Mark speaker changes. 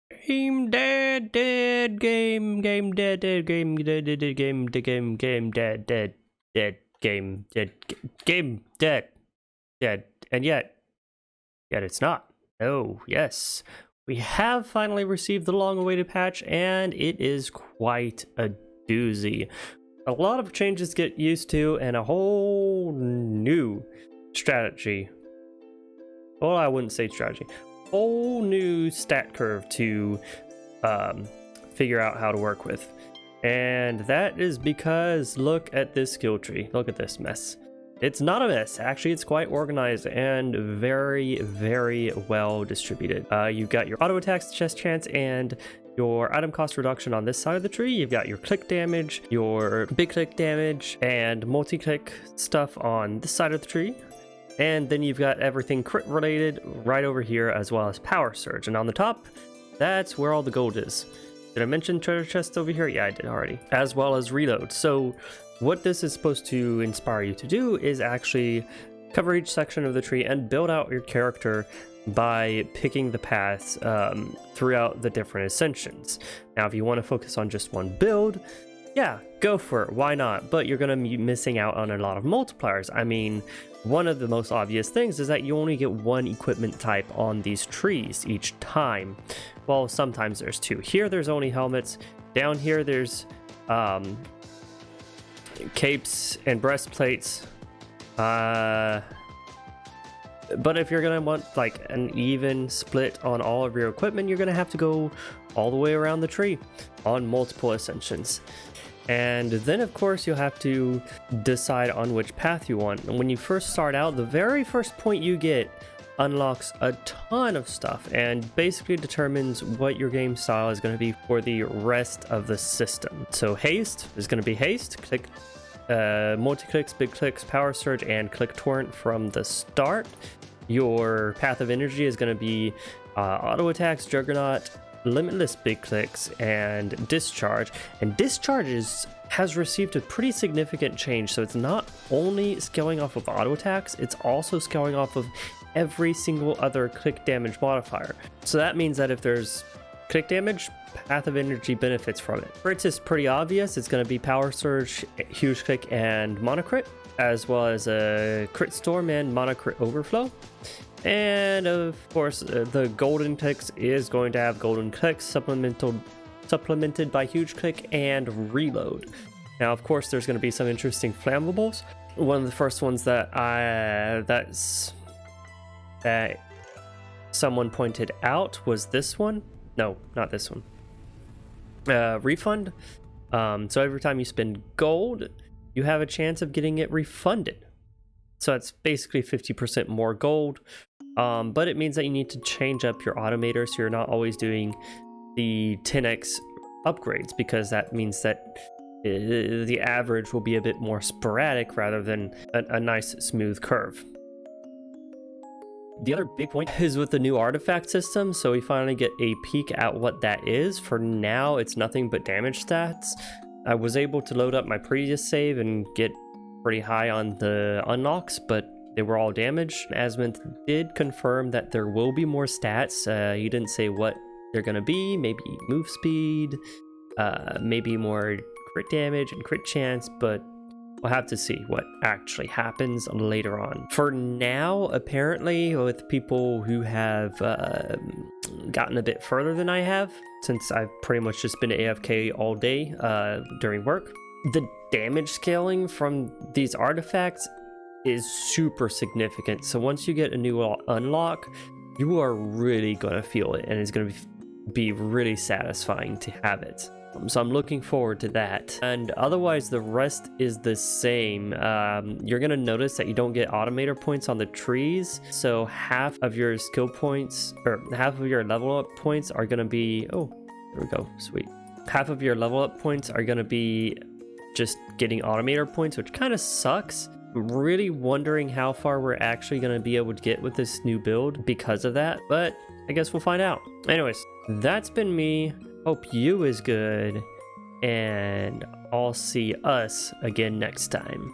Speaker 1: Game dead, dead, game dead, dead, game dead, dead, game dead, dead, dead, game dead, game dead, dead, and yet it's not. Oh, yes. We have finally received the long-awaited patch, and it is quite a doozy. A lot of changes to get used to, and a whole new strategy. Well, I wouldn't say strategy. Whole new stat curve to figure out how to work with. And that is because look at this skill tree. Look at this mess. It's not a mess. Actually, it's quite organized and very, very well distributed. You've got your auto attacks, chest chance, and your item cost reduction on this side of the tree. You've got your click damage, your big click damage, and multi-click stuff on this side of the tree. And then you've got everything crit related right over here, as well as power surge. And on the top, that's where all the gold is. Did I mention treasure chest over here? Yeah, I did already. As well as reload. So what this is supposed to inspire you to do is actually cover each section of the tree and build out your character by picking the paths throughout the different ascensions. Now, if you want to focus on just one build, yeah, go for it. Why not? But you're going to be missing out on a lot of multipliers. I mean, one of the most obvious things is that you only get one equipment type on these trees each time. Well, sometimes there's two. Here, there's only helmets. Down here, there's capes and breastplates. But if you're gonna want like an even split on all of your equipment, you're gonna have to go all the way around the tree on multiple ascensions. And then of course you'll have to decide on which path you want. And when you first start out, the very first point you get unlocks a ton of stuff and basically determines what your game style is going to be for the rest of the system. So haste is going to be haste, click, multi-clicks, big clicks, power surge, and click torrent from the start. Your path of energy is going to be auto attacks, juggernaut, limitless big clicks, and discharge. And discharges has received a pretty significant change, so it's not only scaling off of auto attacks, it's also scaling off of every single other click damage modifier. So that means that if there's click damage, path of energy benefits from it. Crits is pretty obvious. It's going to be power surge, huge click, and monocrit, as well as a crit storm and monocrit overflow. And of course, the golden clicks is going to have golden clicks supplemented by huge click and reload. Now, of course, there's going to be some interesting flammables. One of the first ones that someone pointed out was this one. No, not this one. Refund. So every time you spend gold, you have a chance of getting it refunded. So that's basically 50% more gold. But it means that you need to change up your automator so you're not always doing the 10x upgrades, because that means that the average will be a bit more sporadic rather than a nice smooth curve. The other big point is with the new artifact system, so we finally get a peek at what that is. For now, it's nothing but damage stats. I was able to load up my previous save and get pretty high on the unlocks, but they were all damage. Asmund did confirm that there will be more stats. He didn't say what they're gonna be. Maybe move speed, maybe more crit damage and crit chance, but we'll have to see what actually happens later on. For now, apparently, with people who have gotten a bit further than I have, since I've pretty much just been AFK all day during work, the damage scaling from these artifacts is super significant. So once you get a new unlock, you are really gonna feel it, and it's gonna be really satisfying to have it. So I'm looking forward to that. And otherwise, the rest is the same. You're gonna notice that you don't get automator points on the trees. So half of your skill points, or half of your level up points are gonna be, oh, there we go, sweet. Half of your level up points are gonna be just getting automator points, which kind of sucks. I'm really wondering how far we're actually gonna be able to get with this new build because of that, but I guess we'll find out. Anyways, that's been me. Hope you is good, and I'll see us again next time.